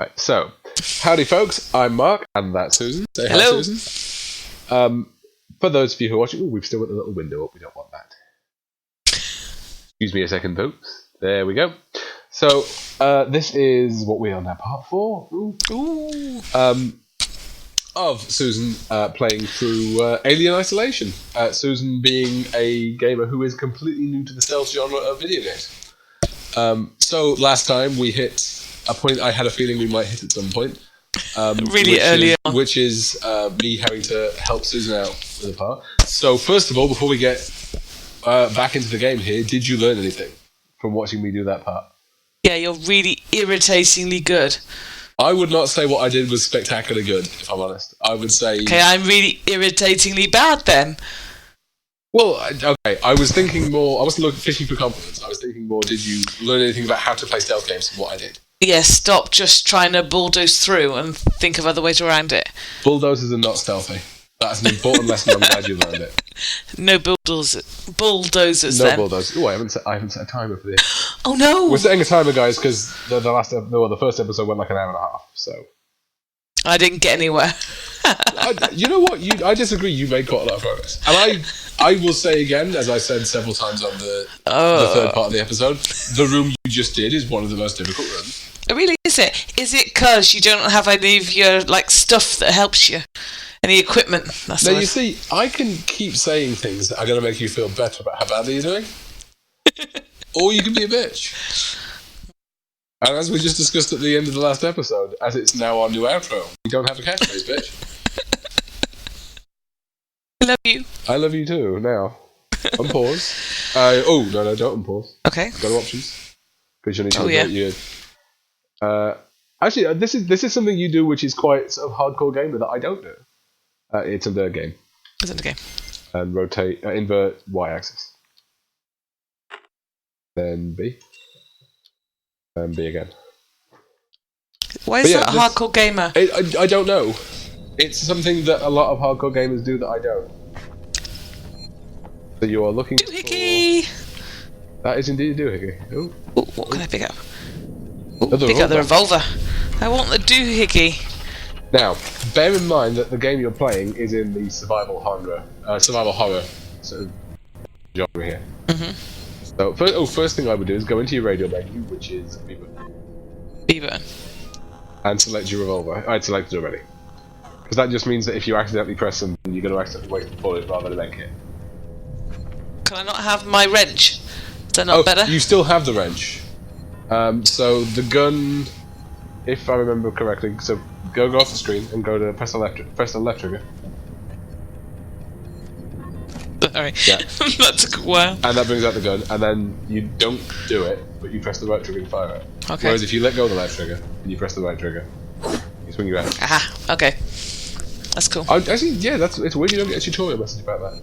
Right, so, howdy folks, I'm Mark, and that's Susan. Say Hello. hi, Susan. For those of you who are watching, we've still got the little window up, we don't want that. Excuse me a second, folks. There we go. So, this is what we are now, part 4. Ooh. Of Susan playing through Alien Isolation. Susan being a gamer who is completely new to the stealth genre of video games. So, last time we hit a point I had a feeling we might hit at some point. Really early on. Which is me having to help Susan out with a part. So, first of all, before we get back into the game here, did you learn anything from watching me do that part? Yeah, you're really irritatingly good. I would not say what I did was spectacularly good, if I'm honest. I would say... Okay, I'm really irritatingly bad then. Well, okay, I was thinking more... I wasn't fishing for compliments. I was thinking more, did you learn anything about how to play stealth games from what I did? Yeah, stop just trying to bulldoze through and think of other ways around it. Bulldozers are not stealthy. That's an important lesson. I'm glad you learned it. No bulldozers No then. bulldozers. Oh, I haven't set a timer for this. Oh no! We're setting a timer, guys, because the first episode went like an hour and a half, so... I didn't get anywhere. You know what? I disagree. You made quite a lot of progress. And I will say again, as I said several times on the third part of the episode, the room you just did is one of the most difficult rooms. Really, is it? Is it because you don't have any of your stuff that helps you? Any equipment? That's now, you see, I can keep saying things that are going to make you feel better about how badly you're doing. Or you can be a bitch. And as we just discussed at the end of the last episode, as it's now our new outro, we don't have a catchphrase, bitch. I love you. I love you too, now. Unpause. No, don't unpause. Okay. Go to options. Because you need to update your... actually, this is something you do which is quite sort of hardcore gamer that I don't do. It's under a game. It's under a game. And rotate, invert y-axis. Then B. And B again. Why is that a hardcore gamer? I don't know. It's something that a lot of hardcore gamers do that I don't. So you are looking Doohickey! That is indeed a doohickey. Ooh. Ooh, what can I pick up? Ooh, pick up the revolver. I want the doohickey. Now, bear in mind that the game you're playing is in the survival horror sort of genre here. So, first thing I would do is go into your radio menu, which is Beaver. And select your revolver. I'd selected it already. Because that just means that if you accidentally press something, you're going to accidentally waste the bullet rather than make it. Can I not have my wrench? Is that not better? You still have the wrench. So the gun, if I remember correctly, so go off the screen and go to press the left trigger. Sorry. Yeah. That took a while. And that brings out the gun, and then you don't do it, but you press the right trigger to fire it. Okay. Whereas if you let go of the left trigger and you press the right trigger, you swing your axe. Aha, okay. That's cool. Actually, yeah, it's weird you don't get a tutorial message about that.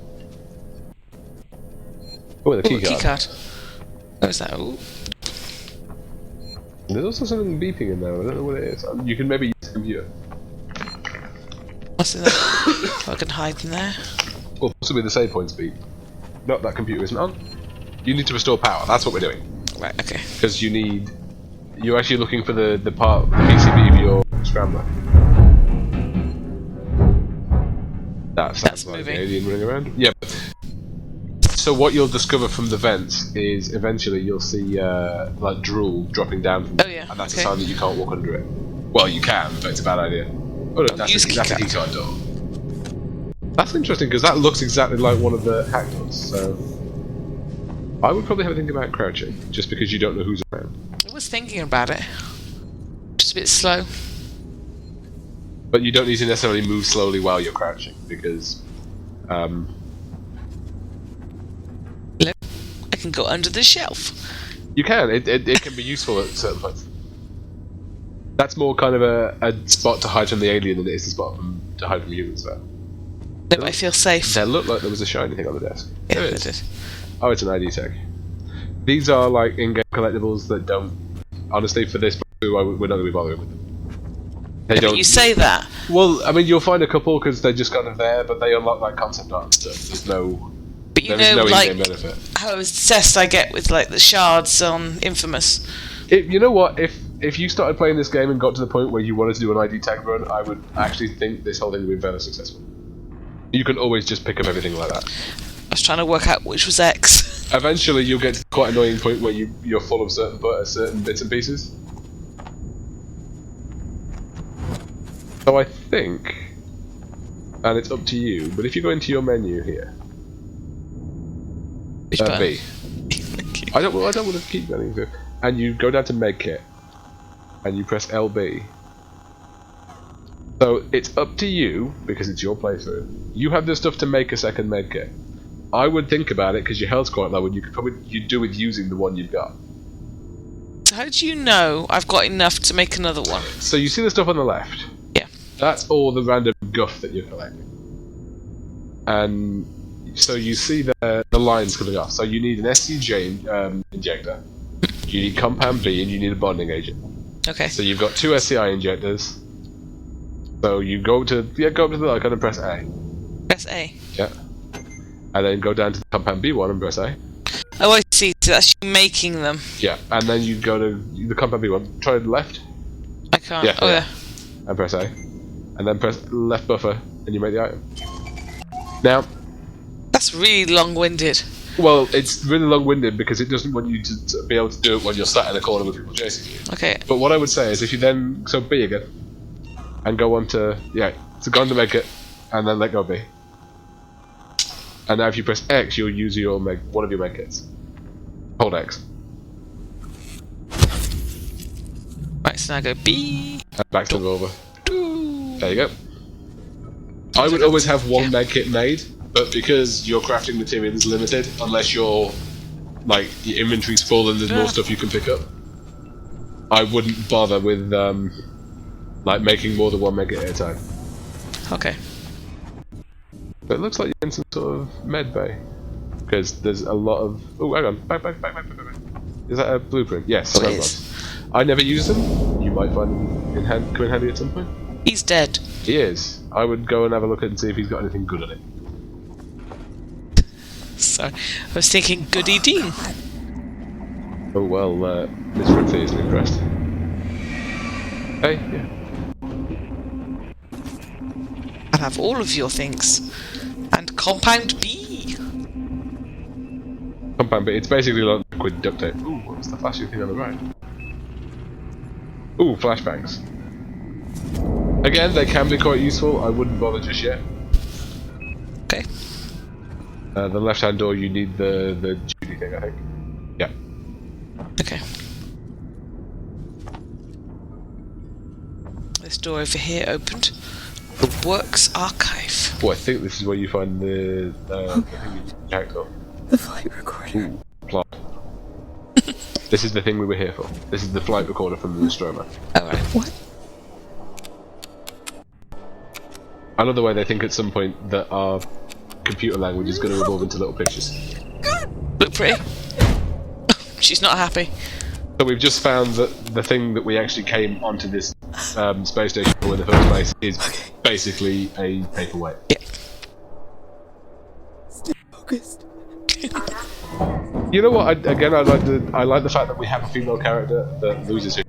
Oh, the keycard. What is that? Ooh. There's also something beeping in there, I don't know what it is. You can maybe use the computer. What's in there? I can hide in there. Well, possibly the save points beep. No, that computer isn't on. You need to restore power, that's what we're doing. Right, okay. Because you're actually looking for the PCB of your scrambler. That's like moving. An alien running around. Yeah. So what you'll discover from the vents is eventually you'll see like drool dropping down from and that's a sign that you can't walk under it. Well, you can, but it's a bad idea. Oh no, that's a keycard door. That's interesting because that looks exactly like one of the hack doors. So I would probably have a think about crouching, just because you don't know who's around. I was thinking about it. Just a bit slow. But you don't need to necessarily move slowly while you're crouching, because Hello? I can go under the shelf. you can. It can be useful at certain points. That's more kind of a spot to hide from the alien than it is a spot to hide from humans. Though. No, but I feel safe. There looked like there was a shiny thing on the desk. Yeah, it did. Oh, it's an ID tag. These are like in-game collectibles that don't. Honestly, for this, we're not going to be bothering with them. They don't. But you say that. Well, I mean, you'll find a couple because they're just kind of there, but they unlock like concept art and stuff. There's no. But you know, no in-game benefit. How obsessed I get with the shards on Infamous. You know what? If if you started playing this game and got to the point where you wanted to do an ID tag run, I would actually think this whole thing would be very successful. You can always just pick up everything like that. I was trying to work out which was X. Eventually, you'll get to quite an annoying point where you're full of certain bits and pieces. So I think, and it's up to you, but if you go into your menu here, B. I don't want to keep running through. And you go down to Medkit, and you press LB. So it's up to you, because it's your playthrough. You have the stuff to make a second Medkit. I would think about it, because your health's quite low, and you'd do with using the one you've got. So how do you know I've got enough to make another one? So you see the stuff on the left? Yeah. That's all the random guff that you're collecting. And so you see the lines coming off. So you need an SCJ injector, you need compound B, and you need a bonding agent. Okay. So you've got 2 SCI injectors. So you go to the icon and press A. Press A. Yeah. And then go down to the compound B1 and press A. Oh, I see. So that's you making them. Yeah. And then you go to the compound B1. Try the left. I can't. Yeah. Oh yeah. And press A. And then press left buffer, and you make the item. Now. That's really long-winded. Well, it's really long-winded because it doesn't want you to be able to do it when you're sat in a corner with people chasing you. Okay. But what I would say is if you then... So B again. And go on to... Yeah, so go on to make it. And then let go of B. And now if you press X, you'll use one of your medkits. Hold X. Right, so now go B. And back to over. There you go. I would always have one medkit made. But because your crafting material is limited, unless your inventory's full and there's more stuff you can pick up, I wouldn't bother with making more than one medkit at a time. Okay. But it looks like you're in some sort of med bay, because there's a lot of. Oh, hang on! Back. Is that a blueprint? Yes. Oh, it is. I never use them. You might find them come in handy at some point. He's dead. He is. I would go and have a look and see if he's got anything good on it. Sorry, I was thinking goody Dean. Oh well, Miss Ripley isn't impressed. Hey, yeah. I'll have all of your things. And compound B. Compound B, it's basically like liquid duct tape. Ooh, what's the flashing thing on the right? Ooh, flashbangs. Again, they can be quite useful, I wouldn't bother just yet. Okay. The left-hand door, you need the Judy thing, I think. Yeah. Okay. This door over here opened. The Works Archive. Oh, I think this is where you find the thing you jacked off. The flight recorder. Ooh, plot. This is the thing we were here for. This is the flight recorder from the Nostromo. Alright. What? I love the way they think at some point that our computer language is going to evolve into little pictures. Look pretty. She's not happy. So we've just found that the thing that we actually came onto this space station for in the first place is basically a paperweight. Yeah. Stay focused. You know what? I like the fact that we have a female character that loses her.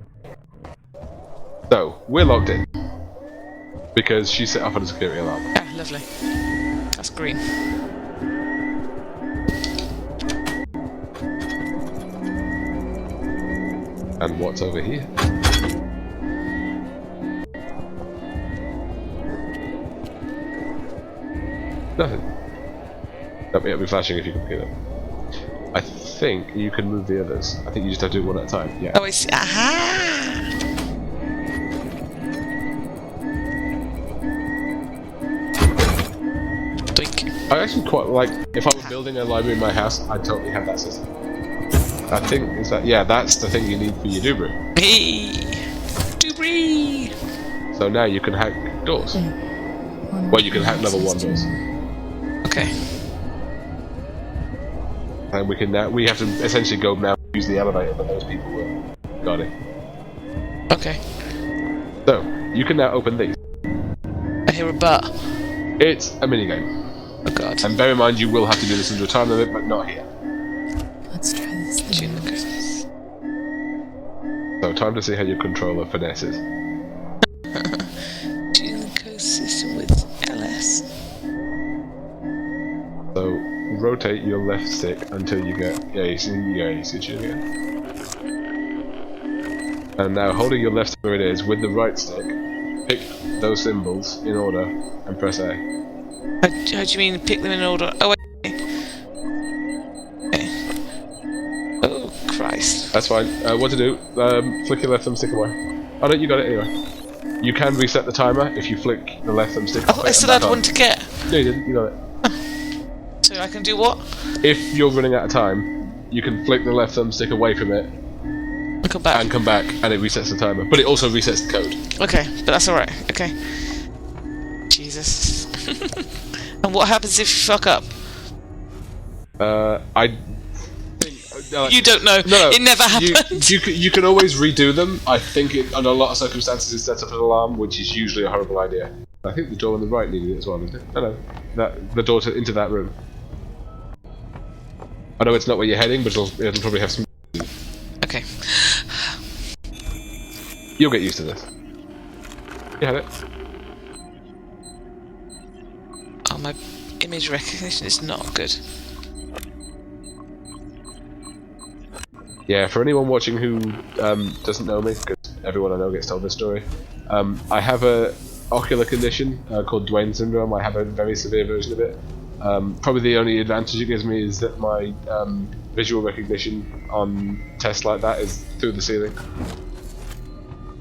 So we're locked in because she set off on a security alarm. Yeah, lovely. That's green. And what's over here? Nothing. It'll be flashing if you can pick it up. I think you can move the others. I think you just have to do it one at a time. Yeah. Oh, I see. Aha! Doink. I actually quite like, if I was building a library in my house, I'd totally have that system. I think, that's the thing you need for your Dubri. Hey! Dubri! So now you can hack doors. Well, you can hack level 1 doors. Okay. And we have to essentially go now and use the elevator that those people were guarding. Okay. So, you can now open these. I hear a butt. It's a minigame. Oh god. And bear in mind you will have to do this under a time limit, but not here. Let's try this thing. So time to see how your controller finesses. Tune the code system with LS. So rotate your left stick until you get you switch it again. And now holding your left stick where it is with the right stick, pick those symbols in order and press A. How do you mean pick them in order? Oh wait. Okay. Oh Christ. That's fine. What to do? Flick your left thumbstick away. Oh no, you got it anyway. You can reset the timer if you flick the left thumbstick. Oh, I still had one to get. No, you didn't. You got it. So I can do what? If you're running out of time, you can flick the left thumbstick away from it And come back. and come back, and it resets the timer. But it also resets the code. Okay, but that's alright. Okay. Jesus. And what happens if you fuck up? I think You don't know. No, It never happened. You can always redo them. I think under a lot of circumstances it sets up an alarm, which is usually a horrible idea. I think the door on the right needed it as well, didn't it? No, the door into that room. I know it's not where you're heading, but it'll probably have some. Okay. You'll get used to this. You had it. Oh, my image recognition is not good. Yeah, for anyone watching who doesn't know me, because everyone I know gets told this story, I have a ocular condition called Duane syndrome. I have a very severe version of it. Probably the only advantage it gives me is that my visual recognition on tests like that is through the ceiling.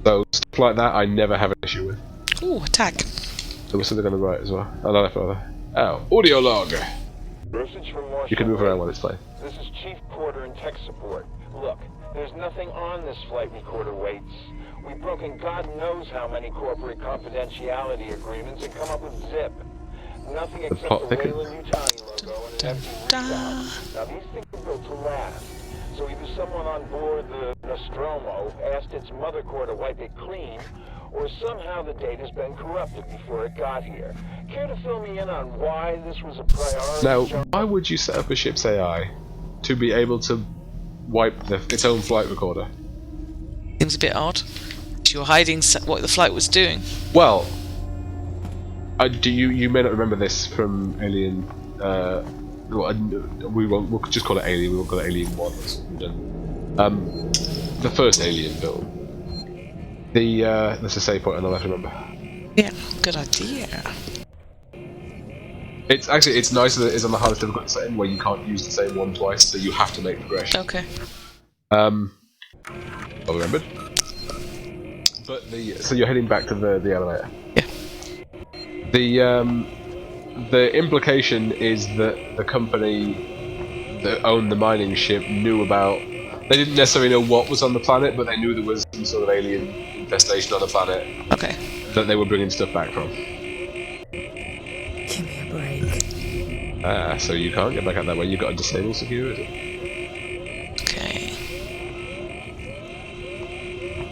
So stuff like that I never have an issue with. Ooh, attack. There was something on the right as well. Oh, the left rather. Oh, audio log! You can move around while it's playing. This is Chief Porter in tech support. Look, there's nothing on this flight recorder waits. We've broken God knows how many corporate confidentiality agreements and come up with zip. Nothing except the Wayland-Utani logo and an empty rooftop. Now these things are built to last. So either someone on board the Nostromo asked its mother core to wipe it clean, or somehow the data's been corrupted before it got here. Care to fill me in on why this was a priority? Now, why would you set up a ship's AI to be able to wipe its own flight recorder? Seems a bit odd. You were hiding what the flight was doing. Well, you may not remember this from Alien. We'll just call it Alien. We won't call it Alien 1. That's what we've done. The first Alien film. There's a save point on the left. Remember? Yeah, good idea. It's nicer that it's on the hardest difficulty setting where you can't use the same one twice, so you have to make progression. Okay. Well remembered. But so you're heading back to the elevator. Yeah. The implication is that the company that owned the mining ship knew about. They didn't necessarily know what was on the planet, but they knew there was some sort of alien infestation on the planet. Okay. That they were bringing stuff back from. Give me a break. Ah, so you can't get back out that way. You've got to disable security. Okay.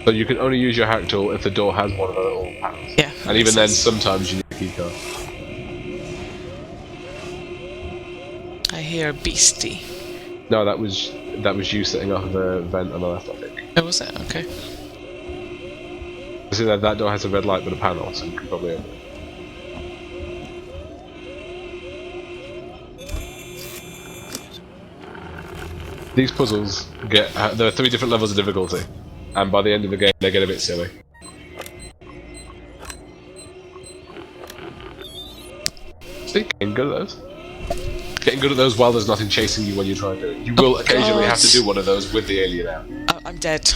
So you can only use your hack tool if the door has one of the little panels. Yeah. And even then, sometimes you need a keycard. I hear a beastie. No, that was you setting off the vent on the left, I think. Oh, was it? Okay. See that door has a red light with a panel, so you can probably open it. These puzzles there are 3 different levels of difficulty, and by the end of the game they get a bit silly. See, getting good at those. Getting good at those while there's nothing chasing you when you try and do it. You will occasionally have to do one of those with the alien out. I'm dead.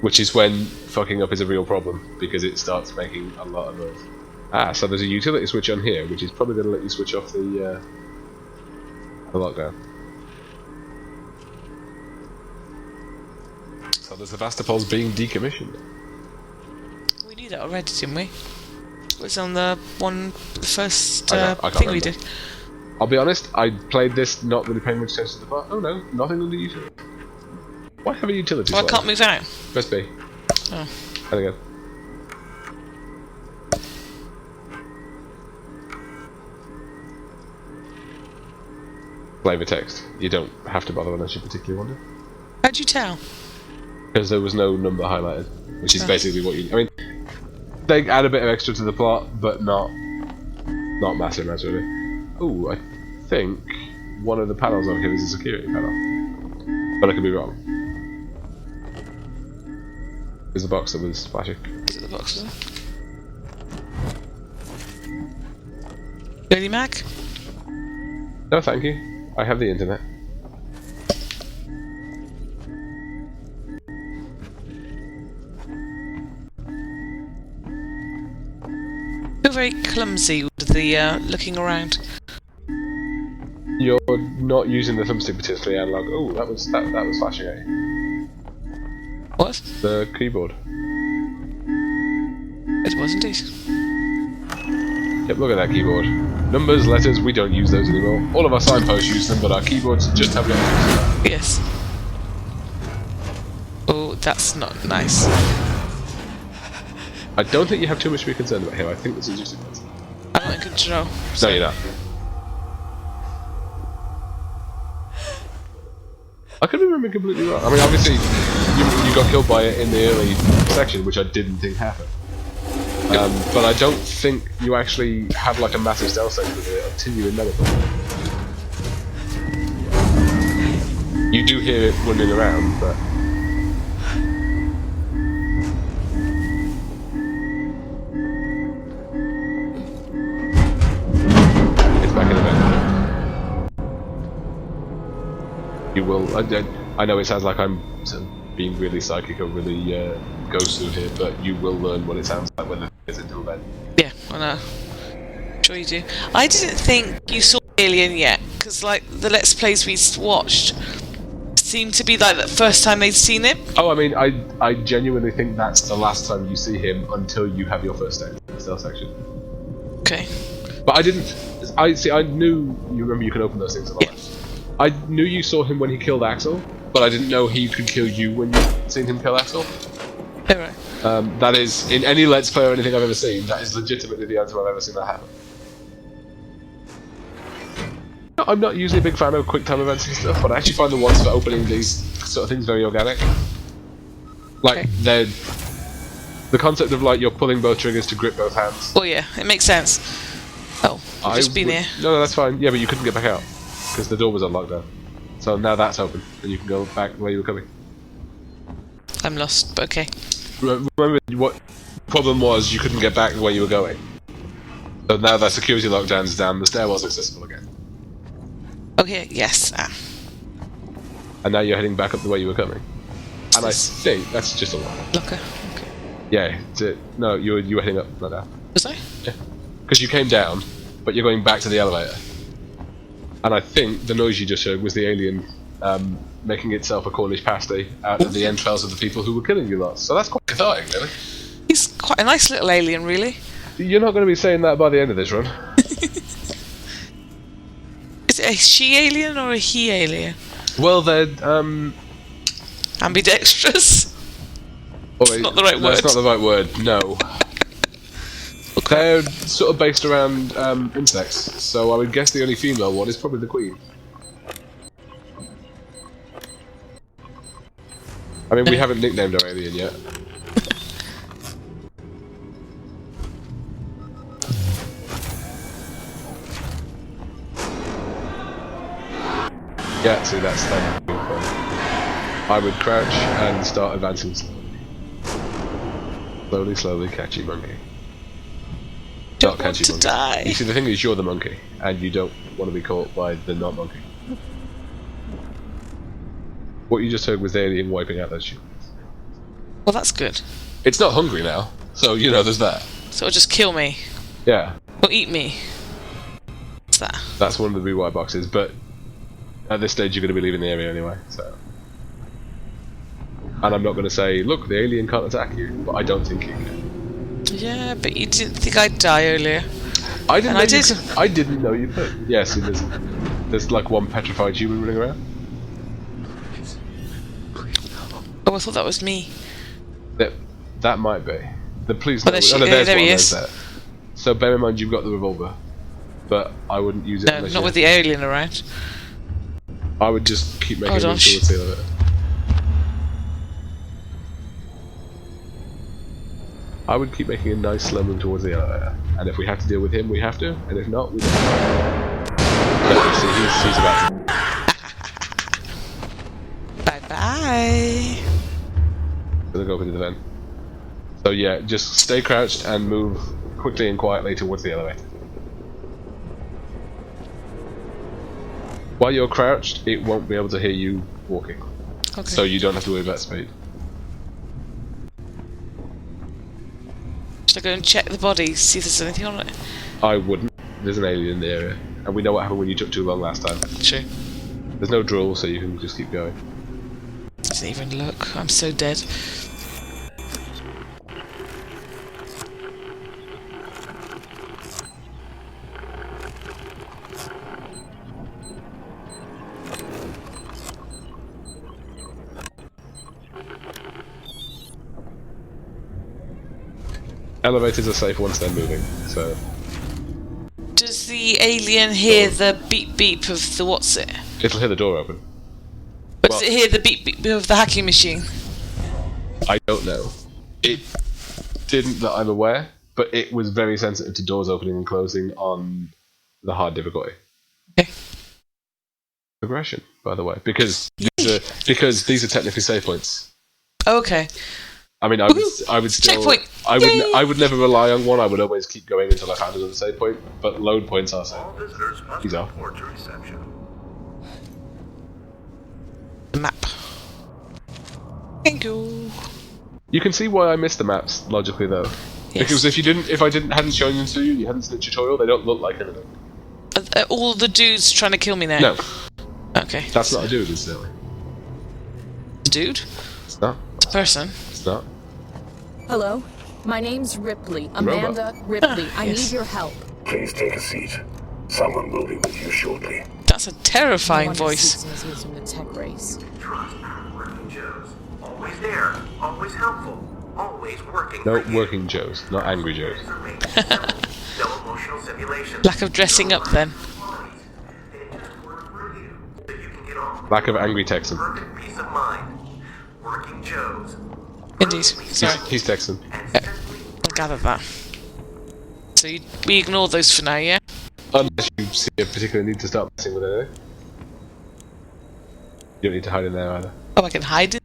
Which is when fucking up is a real problem, because it starts making a lot of noise. Ah, so there's a utility switch on here, which is probably going to let you switch off the lockdown. So there's the Vastapols being decommissioned. We knew that already, didn't we? It was on the first I can't thing we remember. did. I'll be honest, I played this not really paying much attention to the part. Oh no, nothing under utility. Why have a utility Well, I slide? can't move out. Press B. Oh. And again. Flavor text. You don't have to bother unless you particularly want to. How'd you tell? Because there was no number highlighted, which is basically what you. I mean, they add a bit of extra to the plot, but not massive amounts really. Ooh, I think one of the panels over here is a security panel, but I could be wrong. There's the box that was flashing. Is it the box? Was it? Lady Mac? No, thank you. I have the internet. Feel very clumsy with the looking around. You're not using the thumbstick particularly analog. Oh, that was flashing at you. What? The keyboard. It was indeed. Yep, look at that keyboard. Numbers, letters, we don't use those anymore. All of our signposts use them, but our keyboards just have letters. Yes. Oh, that's not nice. I don't think you have too much to be concerned about here. I think this is just a concern. I'm not in control. No, you're not. I could be remembering completely wrong. I mean, obviously, you got killed by it in the early section, which I didn't think happened. But I don't think you actually have like a massive stealth section with it until you're in medical. You do hear it running around, but... It's back in the vent. You will... I know it sounds like I'm being really psychic or really ghostly here, but you will learn what it sounds like when it gets into a vent. Yeah, I know. I'm sure you do. I didn't think you saw Alien yet, because like the Let's Plays we watched seemed to be like the first time they'd seen him. Oh, I mean, I genuinely think that's the last time you see him until you have your first stealth section. Okay. But I didn't... I knew... You remember you can open those things a lot. Yeah. I knew you saw him when he killed Axel, but I didn't know he could kill you when you'd seen him kill Axel. Alright. That is, in any Let's Play or anything I've ever seen, that is legitimately the only time I've ever seen that happen. I'm not usually a big fan of quick time events and stuff, but I actually find the ones for opening these sort of things very organic. Like, they're... The concept of, like, you're pulling both triggers to grip both hands. Oh yeah, it makes sense. Oh, I've just been here. No, that's fine. Yeah, but you couldn't get back out, because the door was on lockdown. So now that's open, and you can go back where you were coming. I'm lost, but okay. Remember what problem was? You couldn't get back where you were going. So now that security lockdown's down, the stairwell's accessible again. Okay, yes. And now you're heading back up the way you were coming. And I think that's just a lock. Locker. Okay. Yeah. No, you were heading up, not down. Was I? Yeah. Because you came down, but you're going back to the elevator. And I think the noise you just heard was the alien making itself a Cornish pasty out of the entrails of the people who were killing you lot. So that's quite cathartic, really. He's quite a nice little alien, really. You're not going to be saying that by the end of this run. Is it a she alien or a he alien? Well, they're ambidextrous. That's not the right word. That's not the right word. No. They're sort of based around insects, so I would guess the only female one is probably the queen. I mean, we haven't nicknamed our alien yet. Yeah, see, that's that. I would crouch and start advancing slowly. Slowly, catchy monkey. Don't want to die. You see, the thing is, you're the monkey, and you don't want to be caught by the not monkey. What you just heard was the alien wiping out those humans. Well, that's good. It's not hungry now, so you know there's that. So it'll just kill me. Yeah. Or eat me. What's that? That's one of the rewire boxes, but at this stage you're going to be leaving the area anyway, so... And I'm not going to say, look, the alien can't attack you, but I don't think he can. Yeah, but you didn't think I'd die earlier. I did. I didn't know you could. Yes, there's like one petrified human running around. Oh, I thought that was me. That might be. Please no. There's There he one, is. there. So bear in mind you've got the revolver, but I wouldn't use it. No, not with the alien around. I would just keep making moves towards the elevator. I would keep making a nice slow move towards the elevator. And if we have to deal with him, we have to. And if not, we don't. No, see, he's about to... Bye-bye. Gonna go into the vent. So yeah, just stay crouched and move quickly and quietly towards the elevator. While you're crouched, it won't be able to hear you walking. Okay. So you don't have to worry about speed. Should I go and check the body, see if there's anything on it? I wouldn't. There's an alien in the area. And we know what happened when you took too long last time. True. There's no drill, so you can just keep going. Doesn't even look. I'm so dead. Elevators are safe once they're moving, so... Does the alien hear the beep beep of the what's it? It'll hear the door open. But does it hear the beep beep of the hacking machine? I don't know. It didn't that I'm aware, but it was very sensitive to doors opening and closing on the hard difficulty. Okay. Progression, by the way, because these are technically save points. Oh, okay. I mean, I would still... Checkpoint! I would never rely on one, I would always keep going until I found another save point, but load points are safe. He's off. The map. Thank you. You can see why I missed the maps, logically, though. Yes. Because if I hadn't shown them to you, you hadn't seen the tutorial, they don't look like anything. Are all the dudes trying to kill me now? No. Okay. That's not a dude, incidentally. A dude? It's not. It's a person. It's not. Hello, my name's Ripley. Amanda Ripley. I yes. need your help. Please take a seat. Someone will be with you shortly. That's a terrifying voice. From the tech race. Trust Working Joes. Always there, always helpful, always working. No working Joes, not angry Joes. No emotional simulation. Lack of dressing up then. Lack of angry Texan. Perfect peace of mind. Working Joes. Indeed. Sorry. He's Texan. I gathered that. So we ignore those for now, yeah? Unless you see a particular need to start messing with anything. You don't need to hide in there either. Oh, I can hide it?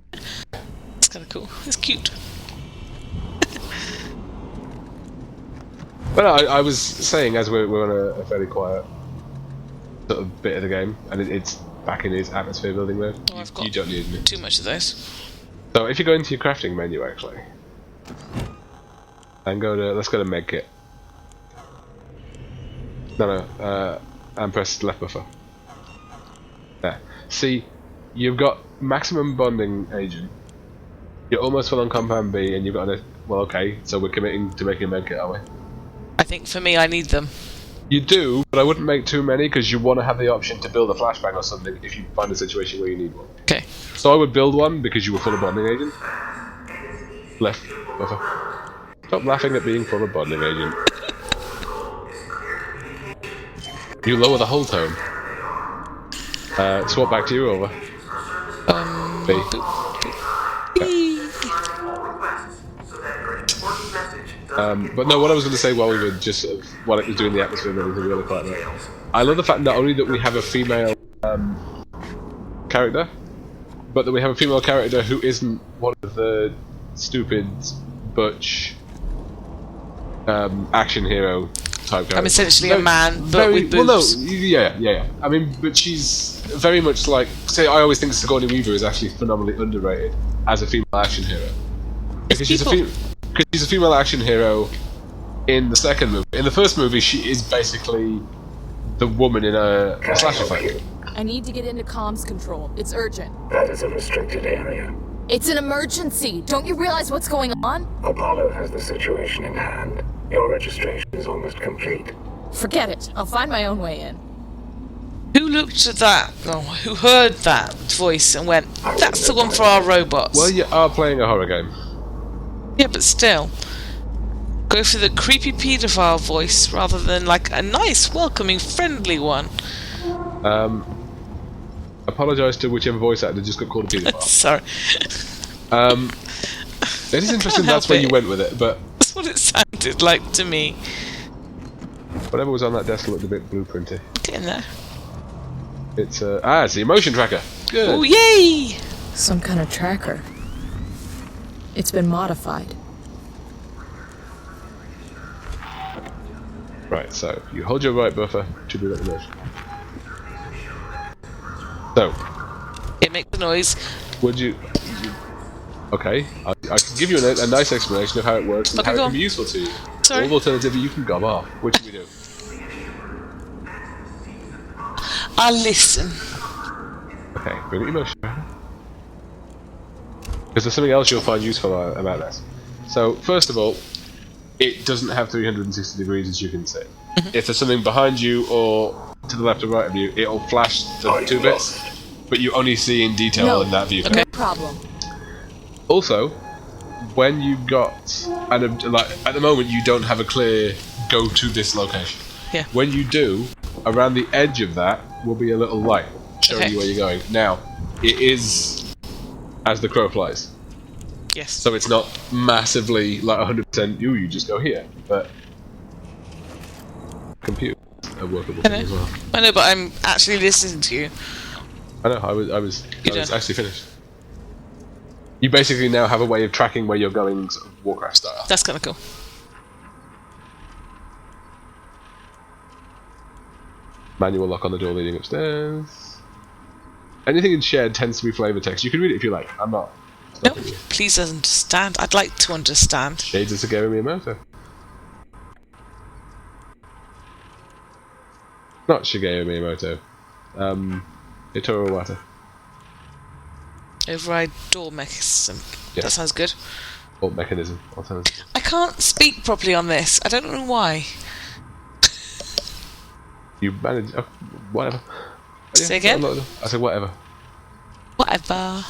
It's kind of cool. It's cute. Well, I was saying, as we're on a fairly quiet sort of bit of the game, and it's back in his atmosphere building mode, Oh, I've got you don't need me. too much of those. So if you go into your crafting menu, actually, and let's go to medkit. No, and press left buffer. There. See, you've got maximum bonding agent. You're almost full on compound B, and you've got well, okay, so we're committing to making a medkit, are we? I think for me, I need them. You do, but I wouldn't make too many because you want to have the option to build a flashbang or something if you find a situation where you need one. Okay. So I would build one because you were full of bonding agent. Left buffer. Stop laughing at being full of bonding agent. You lower the whole tone. Swap back to you, over. B. But no, what I was going to say while we were just sort of, while it was doing the atmosphere and everything really quite right. I love the fact not only that we have a female character, but that we have a female character who isn't one of the stupid butch action hero type characters. I'm essentially a man, but with boobs. Well, no, yeah. I mean, but she's very much like... Say, I always think Sigourney Weaver is actually phenomenally underrated as a female action hero. Because she's a female action hero in the second movie. In the first movie, she is basically the woman in a slasher fight. I need to get into comms control. It's urgent. That is a restricted area. It's an emergency. Don't you realize what's going on? Apollo has the situation in hand. Your registration is almost complete. Forget it. I'll find my own way in. Who looked at that? Oh, who heard that voice and went, "That's the one for our robots"? Well, you are playing a horror game. Yeah, but still. Go for the creepy paedophile voice rather than like a nice, welcoming, friendly one. Apologise to whichever voice actor just got called a paedophile. Sorry. It is interesting that's where you went with it, but what it sounded like to me. Whatever was on that desk looked a bit blueprinty. Get in there. It's it's the emotion tracker. Good. Oh, yay! Some kind of tracker. It's been modified. Right, so you hold your right buffer to do that emotion. So, It makes a noise. would you? Okay, I can give you a nice explanation of how it works and Okay, how it go can on. be useful to you. Sorry. Or alternatively, you can gob off. Which do we do? I'll listen. Okay, bring up your motion. Because there's something else you'll find useful about this. So, first of all, it doesn't have 360 degrees as you can see. If there's something behind you or to the left or right of you, it'll flash the 2 bits, but you only see in detail in that viewpoint. No problem. Also, when you got, like at the moment, you don't have a clear go to this location. Yeah. When you do, around the edge of that will be a little light showing you where you're going. Now, it is as the crow flies. Yes. So it's not massively like 100%. You just go here, but computers are workable thing as well. I know, but I'm actually listening to you. I know. I was actually finished. You basically now have a way of tracking where you're going, sort of Warcraft style. That's kind of cool. Manual lock on the door leading upstairs. Anything in shared tends to be flavor text. You can read it if you like. I'm not. No, please understand. I'd like to understand. Shades of Shigeru Miyamoto. Not Shigeru Miyamoto. Hitoro Iwata. Override door mechanism. Yeah. That sounds good. Or mechanism. Alternative. I can't speak properly on this. I don't know why. You manage. Oh, whatever. Say again? I said whatever. Whatever.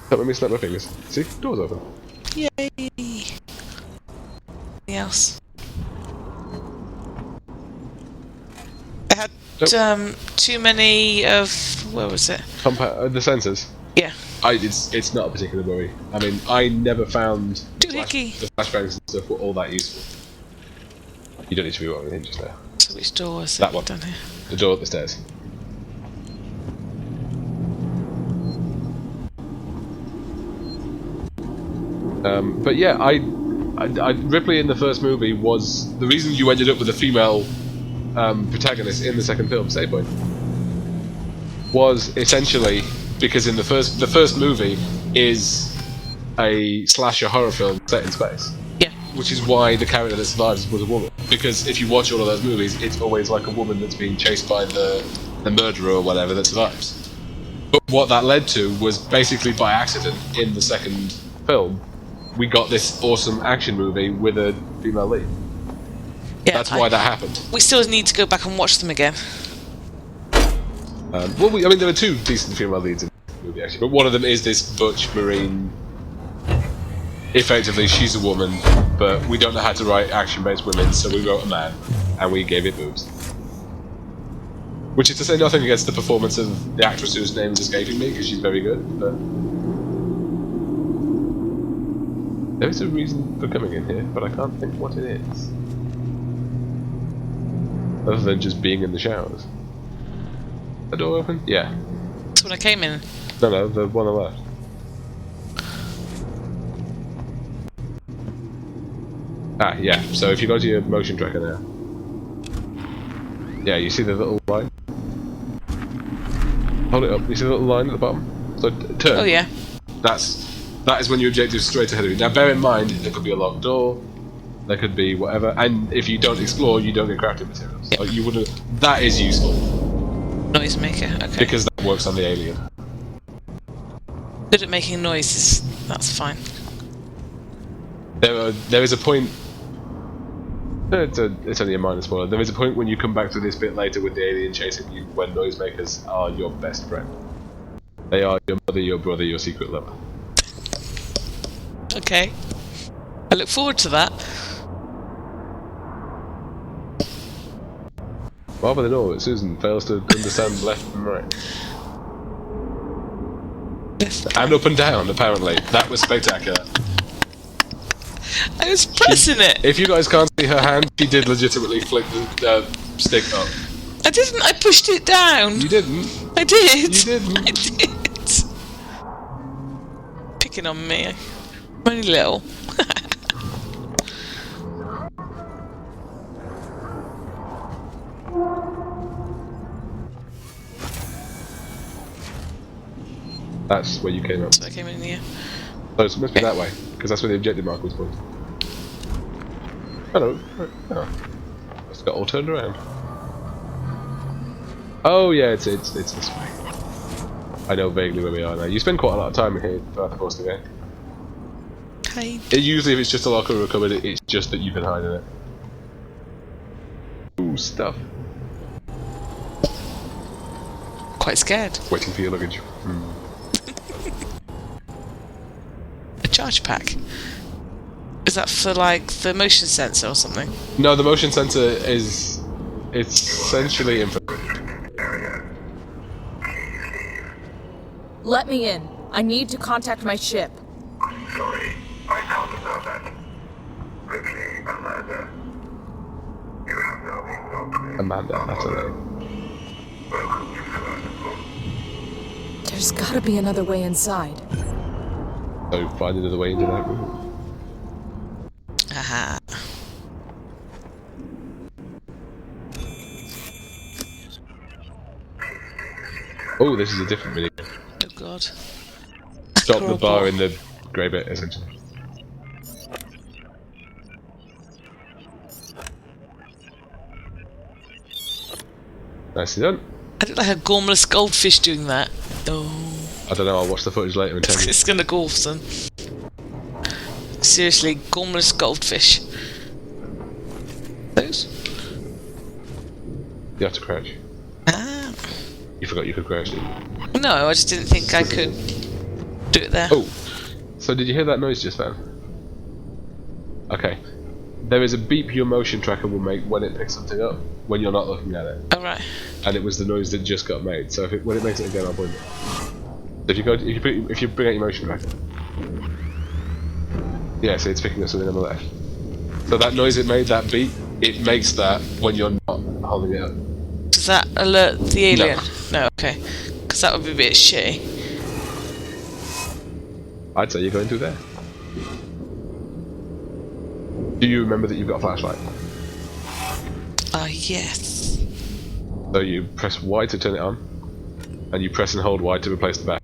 Don't make me snap my fingers. See? Door's open. Yay. Anything else? I had too many of... Where was it? The sensors. Yeah. It's not a particular worry. I mean, I never found the Doohickey. flashbangs and stuff were all that useful. You don't need to be worried anything just now. So which door was That it one. down here? The door up the stairs. But yeah, I Ripley in the first movie was the reason you ended up with a female protagonist in the second film, save point, was essentially because in the first movie is a slasher horror film set in space. Yeah. Which is why the character that survives was a woman. Because if you watch all of those movies, it's always like a woman that's being chased by the murderer or whatever that survives. But what that led to was basically by accident in the second film, we got this awesome action movie with a female lead. Yeah, That's why that happened. We still need to go back and watch them again. I mean, there were 2 decent female leads in the movie actually, but one of them is this butch marine. Effectively, she's a woman, but we don't know how to write action-based women, so we wrote a man, and we gave it boobs. Which is to say nothing against the performance of the actress whose name is escaping me, because she's very good, but... There is a reason for coming in here, but I can't think what it is. Other than just being in the showers. The door open? Yeah. That's when I came in. No, the one on the left. Ah, yeah. So if you go to your motion tracker now. Yeah, you see the little line? Hold it up. You see the little line at the bottom? So turn. Oh yeah. That is when your objective is straight ahead of you. Now bear in mind, there could be a locked door, there could be whatever, and if you don't explore, you don't get crafting materials. Yep. Like you wouldn't. That is useful. Noisemaker, okay. Because that works on the alien. Good at making noises, that's fine. There is a point. It's only a minor spoiler. There is a point when you come back to this bit later with the alien chasing you when noisemakers are your best friend. They are your mother, your brother, your secret lover. Okay. I look forward to that. Rather than all that Susan fails to understand left and right. And up and down, apparently. That was spectacular. I was pressing it. If you guys can't see her hand, she did legitimately flick the stick up. I didn't. I pushed it down. You didn't. I did. You didn't. I did. Picking on me. I'm only little. That's where you came up. So I came in here. So it must be that way, because that's where the objective mark was pointing. Hello. Oh. It's got all turned around. Oh yeah, it's this way. I know vaguely where we are now. You spend quite a lot of time in here throughout the course of the game. Hey. Usually if it's just a locker or a cupboard, it's just that you can hide in it. Ooh, stuff. Quite scared. Waiting for your luggage. A charge pack. Is that for like the motion sensor or something? No, the motion sensor is... It's essentially infrared. Let me in. I need to contact my ship. Sorry, I can't allow that. Ripley, Amanda. You have now been locked in. Amanda, that's her name. Welcome to Sevastopol. There's gotta be another way inside. So find another way into that room. Aha. Oh, this is a different video. Oh god. Stop the bar in the grey bit, essentially. Nicely done. I look like a gormless goldfish doing that. Oh. I don't know, I'll watch the footage later and tell you. It's gonna go off, son. Seriously, gormless goldfish. Those? You have to crouch. Ah. You forgot you could crouch, didn't you? No, I just didn't think I could do it there. Oh, so did you hear that noise just then? Okay. There is a beep your motion tracker will make when it picks something up, when you're not looking at it. Oh, right. And it was the noise that just got made, so when it makes it again, I'll point it. So if you bring out your motion tracker. Yeah, so it's picking up something on the left. So that noise it made, that beep, it makes that when you're not holding it up. Does that alert the alien? No, okay. Because that would be a bit shitty. I'd say you're going through there. Do you remember that you've got a flashlight? Yes. So you press Y to turn it on, and you press and hold Y to replace the battery.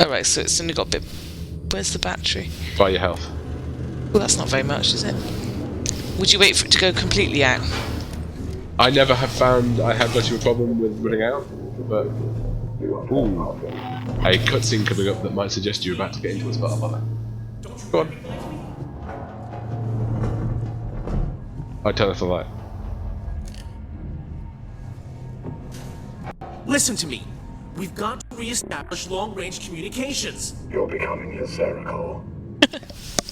Alright, so it's only got a bit... Where's the battery? By your health. Well, that's not very much, is it? Would you wait for it to go completely out? I never have found I had much of a problem with running out, but... Ooh. A cutscene coming up that might suggest you're about to get into a spot of bother. Go on. I turn off the light. Listen to me. We've got to re-establish long-range communications. You're becoming hysterical.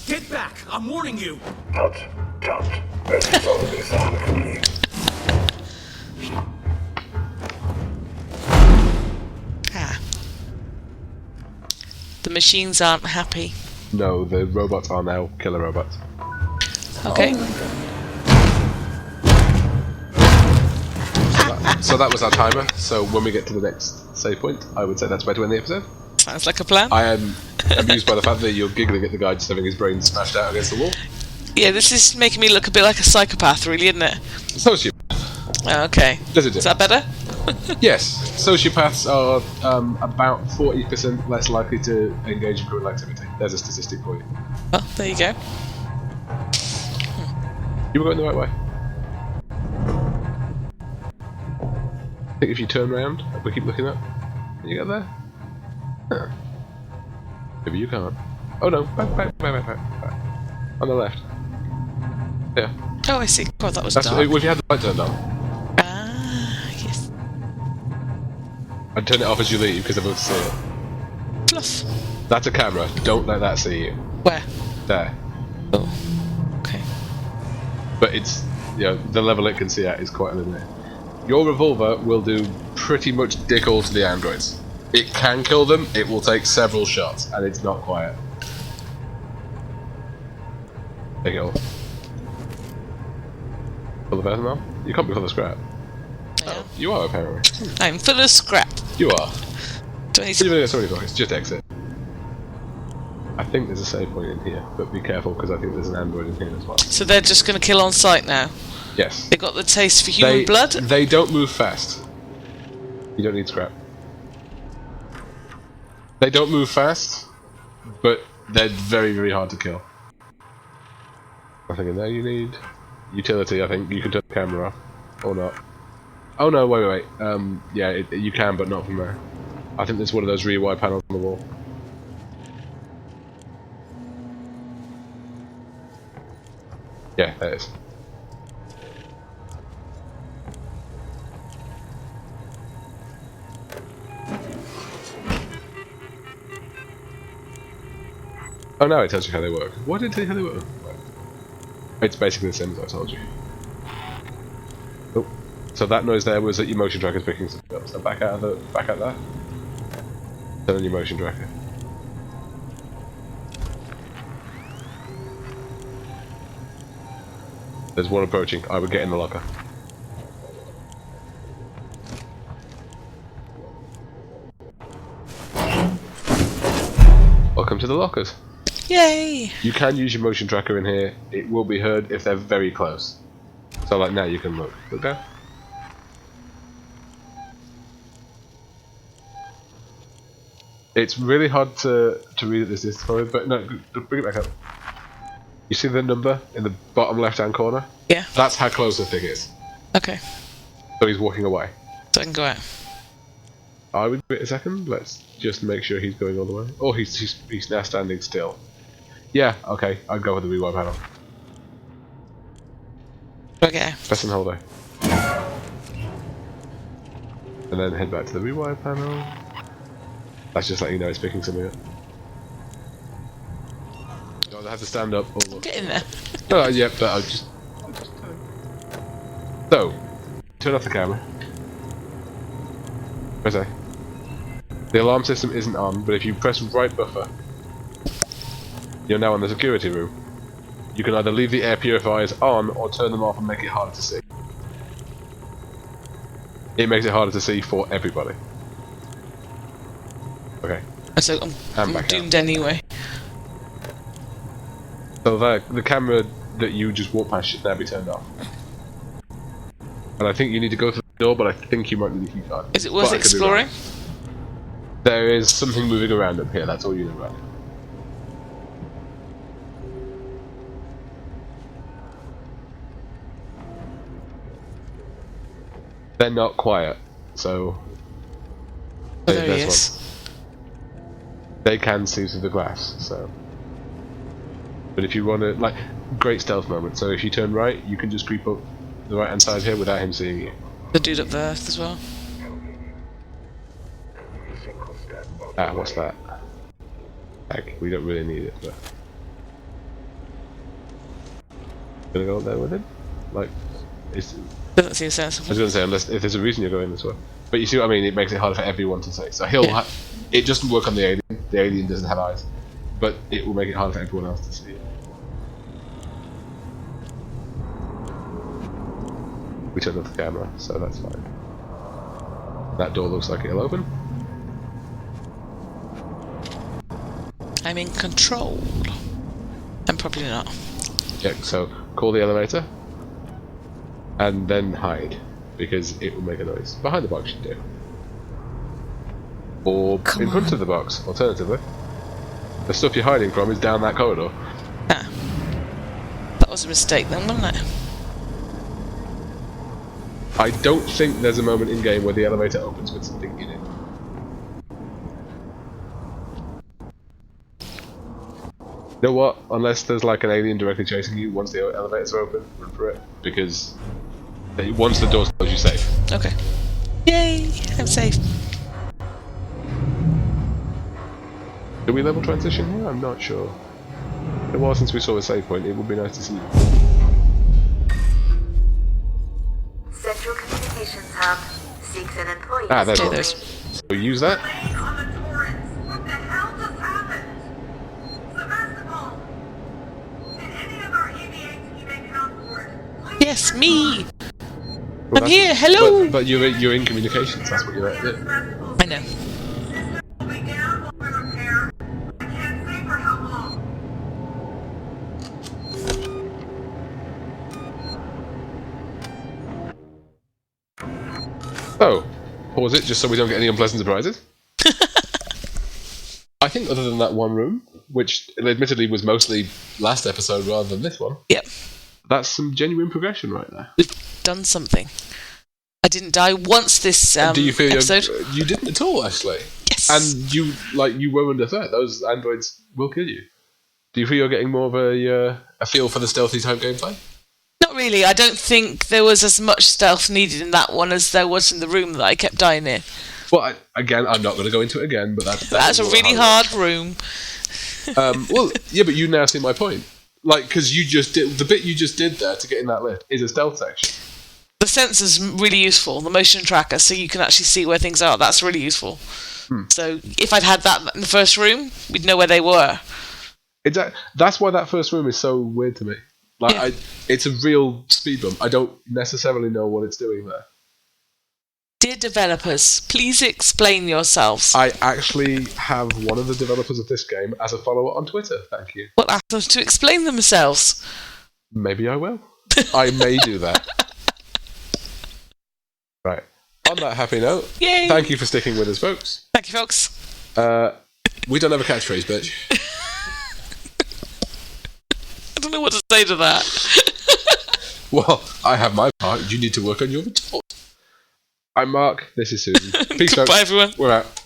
Get back! I'm warning you! Tut, tut. Let's solve this amicably. Ah. The machines aren't happy. No, the robots are now killer robots. Okay. So that was our timer, so when we get to the next save point, I would say that's where to end the episode. Sounds like a plan. I am amused by the fact that you're giggling at the guy just having his brain smashed out against the wall. Yeah, this is making me look a bit like a psychopath, really, isn't it? Sociopath. Oh, okay. Does it do? Is that better? Yes, sociopaths are about 40% less likely to engage in criminal activity. There's a statistic for you. Well, there you go. You were going the right way. I think if you turn around, we keep looking up, can you get there? Huh. Maybe you can't. Oh no, back. On the left. Yeah. Oh, I see. God, that was That's dark. if you had the light turned on. Ah, yes. I'd turn it off as you leave because I'm able to see it. Fluff. That's a camera, don't let that see you. Where? There. Oh. Okay. But it's, you know, the level it can see at is quite limited. Your revolver will do pretty much dick all to the androids. It can kill them, it will take several shots, and it's not quiet. Take it all. Full of ethanol? You can't be full of scrap. Oh, you are apparently. I'm full of scrap. You are. Do I need You're gonna to... get so many points. Just exit. I think there's a save point in here, but be careful because I think there's an android in here as well. So they're just going to kill on sight now? Yes. They got the taste for human blood? They don't move fast. You don't need scrap. They don't move fast, but they're very, very hard to kill. Nothing in there you need. Utility, I think. You can turn the camera off. Or not. Oh no, wait. Yeah, you can, but not from there. I think there's one of those rewired panels on the wall. Yeah, there it is. Oh no, it tells you how they work. What did it tell you how they work? It's basically the same as I told you. Oh, so that noise there was that your motion tracker's picking something up. So back out there. Turn on your motion tracker. There's one approaching. I would get in the locker. Welcome to the lockers. Yay! You can use your motion tracker in here. It will be heard if they're very close. So like now you can look. Look down. It's really hard to read at this distance, probably, but no, bring it back up. You see the number in the bottom left-hand corner? Yeah. That's how close the thing is. Okay. So he's walking away. So I can go out. I would wait a second. Let's just make sure he's going all the way. Oh, he's now standing still. Yeah. Okay. I'd go with the rewind panel. Okay. Press and hold there. And then head back to the rewind panel. That's just letting you know it's picking something up. You either have to stand up or look. Get in there. No, yeah, but I'll just. So, turn off the camera. Press A. The alarm system isn't on, but if you press right buffer, you're now in the security room. You can either leave the air purifiers on or turn them off and make it harder to see. It makes it harder to see for everybody. Okay. So I'm doomed anyway. So the camera that you just walked past should now be turned off. And I think you need to go through the door, but I think you might need a key card. Is it worth exploring? There is something moving around up here, that's all you know about it. They're not quiet, so... Oh, there he is. They can see through the glass, so... But if you want to, like, great stealth moment, so if you turn right, you can just creep up the right hand side here without him seeing you. The dude up there as well. Ah, what's that? Heck, we don't really need it, but... Gonna go up there with him? Like, it's... Doesn't seem sensible. I was gonna say, unless, if there's a reason you're going this way. But you see what I mean, it makes it harder for everyone to see. So he'll it doesn't work on the alien doesn't have eyes. But it will make it harder for everyone else to see it. We turned off the camera, so that's fine. That door looks like it'll open. I'm in control. I'm probably not. Yeah, so call the elevator. And then hide. Because it will make a noise. Behind the box you do. Or in front of the box, alternatively. The stuff you're hiding from is down that corridor. Ah. That was a mistake then, wasn't it? I don't think there's a moment in game where the elevator opens with something in it. You know what? Unless there's like an alien directly chasing you once the elevators are open, run for it. Because once the door's closed, you're safe. Okay. Yay! I'm safe. Do we level transition here? I'm not sure. It was since we saw a save point. It would be nice to see. Central Communications Hub seeks an employee. Ah, there's one. There's. So use that. On the torrents. What the hell just happened? Sebastopol! Did any of our Yes, me. Well, I'm here. Hello. But you're in communications. That's what you're at. Yeah. I know. Will be down while we repair. I can't say for how long. Oh, pause it just so we don't get any unpleasant surprises. I think other than that one room, which admittedly was mostly last episode rather than this one. Yep. That's some genuine progression right there. We've done something. I didn't die once this Do you feel episode. you didn't at all, actually? Yes. And you were under threat. Those androids will kill you. Do you feel you're getting more of a feel for the stealthy type gameplay? Not really. I don't think there was as much stealth needed in that one as there was in the room that I kept dying in. Well, again, I'm not going to go into it again, but that's a really hard room. Well, yeah, but you now see my point. Like, because you just did the bit you just did there to get in that lift is a stealth section. The sensor's really useful, the motion tracker, so you can actually see where things are. That's really useful. So if I'd had that in the first room, we'd know where they were. That's why that first room is so weird to me. Like, Yeah. it's a real speed bump. I don't necessarily know what it's doing there. Dear developers, please explain yourselves. I actually have one of the developers of this game as a follower on Twitter. Thank you. Well, ask them to explain themselves. Maybe I will. I may do that. Right. On that happy note, Yay! thank you for sticking with us, folks. Thank you, folks. We don't have a catchphrase, bitch. I don't know what to say to that. Well, I have my part. You need to work on your retort. I'm Mark. This is Susan. Peace, Goodbye, folks. everyone. We're out.